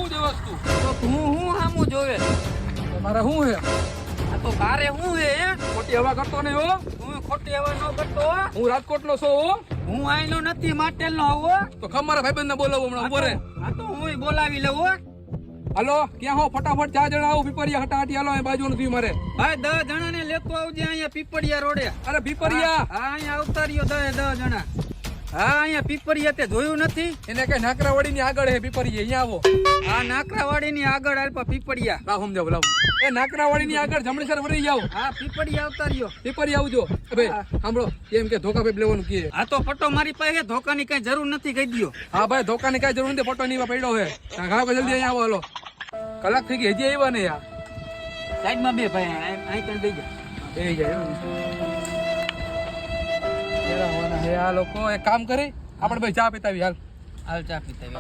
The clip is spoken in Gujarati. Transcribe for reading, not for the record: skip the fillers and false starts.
હું જોવસ તું? તો હું હામું જોવે મારે શું હે? આ તો તારે હું હે ખોટી હવા કરતો નહીં હો. હું ખોટી હવા ન કરતો હો. હું રાજકોટનો છો હો. હું આઈનો નથી માટેલનો આવો તો ખમ મારા ભાઈબંધને બોલાવો હમણાં ઉભો રે. આ તો હું બોલાવી લઉં હો. હાલો ક્યાં હો? ફટાફટ 4 જણા આવો પીપરિયા હટાહટી હાલો. અહીં બાજુ નથી મારે. ભાઈ 10 જણાને લેતો આવજે અહીંયા પીપળિયા રોડે. અરે પીપરિયા હા અહીંયા આવતા રહ્યો 10 જણા. હા અહીંયા પીપળિયા તે જોયું નથી? એને કઈ નાકરાવાડીની આગળ હે પીપરિયા. અહીંયા આવો. આ નાકરાવાડીની આગળ આલ્પા પીપળિયા. લાવ સમજાવ લાવ. એ નાકરાવાડીની આગળ જમણેસર વળી જાવ. હા પીપળિયા આવતા રહ્યો. પીપરિયા આવજો. ભાઈ સાંભળો એમ કે ધોકા પેપ લેવાનું કે. આ તો પટ્ટો મારી પાસે ધોકાની કઈ જરૂર નથી કહી દ્યો. હા ભાઈ ધોકાની કઈ જરૂર નથી. ફોટો ની પડ્યો હે. ઘાવ જલ્દી અહીંયા આવો હાલો. કલાક થઈ ગઈ હજી આવ્યા ને યાર. સાઈડમાં બે ભાઈ અહીં કઈ દઈ જા. એ જાય આ લોકો એક કામ કરી આપણે ભાઈ ચા પીતાવી હાલ. હાલ ચા પીતા